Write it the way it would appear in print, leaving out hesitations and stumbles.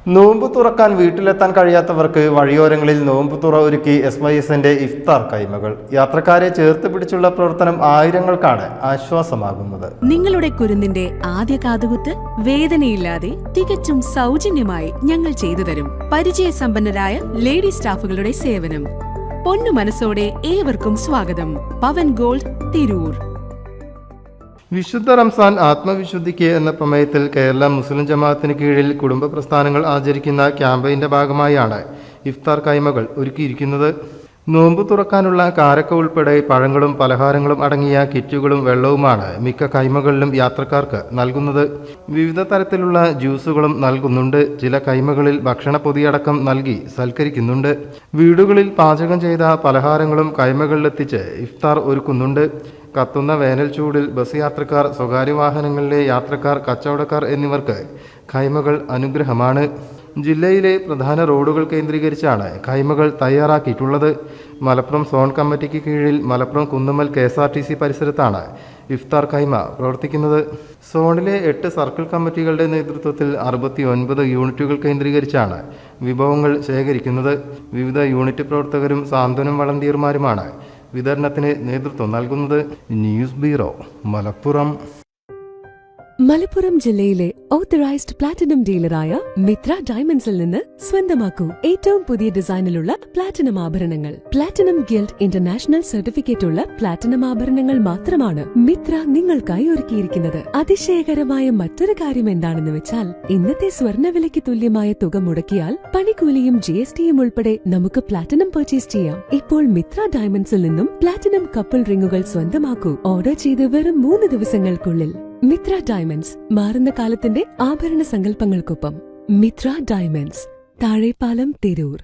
നോമ്പ് തുറക്കാൻ വീട്ടിലെത്താൻ കഴിയാത്തവർക്ക് വഴിയോരങ്ങളിൽ നോമ്പ് തുറ ഒരുക്കി SYSന്റെ ഇഫ്താർ കൈമകൾ. യാത്രക്കാരെ ചേർത്ത് പിടിച്ചുള്ള പ്രവർത്തനം ആയിരങ്ങൾക്കാണ് ആശ്വാസമാകുന്നത്. നിങ്ങളുടെ കുരുന്നിന്റെ ആദ്യ കാതുകുത്ത് വേദനയില്ലാതെ തികച്ചും സൗജന്യമായി ഞങ്ങൾ ചെയ്തു തരും. പരിചയസമ്പന്നരായ ലേഡി സ്റ്റാഫുകളുടെ സേവനം. പൊന്നു മനസ്സോടെ ഏവർക്കും സ്വാഗതം. പവൻ ഗോൾഡ്, തിരൂർ. വിശുദ്ധ റംസാൻ ആത്മവിശുദ്ധിക്ക് എന്ന പ്രമേയത്തിൽ കേരള മുസ്ലിം ജമാഅത്തിന് കീഴിൽ കുടുംബ പ്രസ്ഥാനങ്ങൾ ആചരിക്കുന്ന ക്യാമ്പയിന്റെ ഭാഗമായാണ് ഇഫ്താർ കൈമകൾ ഒരുക്കിയിരിക്കുന്നത്. നോമ്പ് തുറക്കാനുള്ള കാരക്ക ഉൾപ്പെടെ പഴങ്ങളും പലഹാരങ്ങളും അടങ്ങിയ കിറ്റുകളും വെള്ളവുമാണ് മിക്ക കൈമകളിലും യാത്രക്കാർക്ക് നൽകുന്നത്. വിവിധ തരത്തിലുള്ള ജ്യൂസുകളും നൽകുന്നുണ്ട്. ചില കൈമകളിൽ ഭക്ഷണ പൊതിയടക്കം നൽകി സൽക്കരിക്കുന്നുണ്ട്. വീടുകളിൽ പാചകം ചെയ്ത പലഹാരങ്ങളും കൈമകളിലെത്തിച്ച് ഇഫ്താർ ഒരുക്കുന്നുണ്ട്. കത്തുന്ന വേനൽ ചൂടിൽ ബസ് യാത്രക്കാർ, സ്വകാര്യ വാഹനങ്ങളിലെ യാത്രക്കാർ, കച്ചവടക്കാർ എന്നിവർക്ക് ഖൈമകൾ അനുഗ്രഹമാണ്. ജില്ലയിലെ പ്രധാന റോഡുകൾ കേന്ദ്രീകരിച്ചാണ് ഖൈമകൾ തയ്യാറാക്കിയിട്ടുള്ളത്. മലപ്പുറം സോൺ കമ്മിറ്റിക്ക് കീഴിൽ മലപ്പുറം കുന്നുമ്മൽ KSRTC പരിസരത്താണ് ഇഫ്താർ ഖൈമ പ്രവർത്തിക്കുന്നത്. സോണിലെ 8 സർക്കിൾ കമ്മിറ്റികളുടെ നേതൃത്വത്തിൽ 69 യൂണിറ്റുകൾ കേന്ദ്രീകരിച്ചാണ് വിഭവങ്ങൾ ശേഖരിക്കുന്നത്. വിവിധ യൂണിറ്റ് പ്രവർത്തകരും സാന്ത്വനം വളണ്ടിയർമാരുമാണ് വിതരണത്തിന് നേതൃത്വം നൽകുന്നത്. News bureau, Malappuram. മലപ്പുറം ജില്ലയിലെ ഓത്തറൈസ്ഡ് പ്ലാറ്റിനം ഡീലറായ മിത്ര ഡയമണ്ട്സിൽ നിന്ന് സ്വന്തമാക്കൂ ഏറ്റവും പുതിയ ഡിസൈനിലുള്ള പ്ലാറ്റിനം ആഭരണങ്ങൾ. പ്ലാറ്റിനം ഗിൽഡ് ഇന്റർനാഷണൽ സർട്ടിഫിക്കറ്റ് ഉള്ള പ്ലാറ്റിനം ആഭരണങ്ങൾ മാത്രമാണ് മിത്ര നിങ്ങൾക്കായി ഒരുക്കിയിരിക്കുന്നത്. അതിശയകരമായ മറ്റൊരു കാര്യം എന്താണെന്ന് വെച്ചാൽ, ഇന്നത്തെ സ്വർണ്ണവിലയ്ക്ക് തുല്യമായ തുക മുടക്കിയാൽ പണിക്കൂലിയും GSTയും ഉൾപ്പെടെ നമുക്ക് പ്ലാറ്റിനം പർച്ചേസ് ചെയ്യാം. ഇപ്പോൾ മിത്ര ഡയമണ്ട്സിൽ നിന്നും പ്ലാറ്റിനം കപ്പിൾ റിങ്ങുകൾ സ്വന്തമാക്കൂ. ഓർഡർ ചെയ്ത് വെറും 3 ദിവസങ്ങൾക്കുള്ളിൽ. മിത്ര ഡയമണ്ട്സ്, മാറുന്ന കാലത്തിന്റെ ആഭരണ സങ്കല്പങ്ങൾക്കൊപ്പം. മിത്ര ഡയമണ്ട്സ്, താഴെപ്പാലം, തിരൂർ.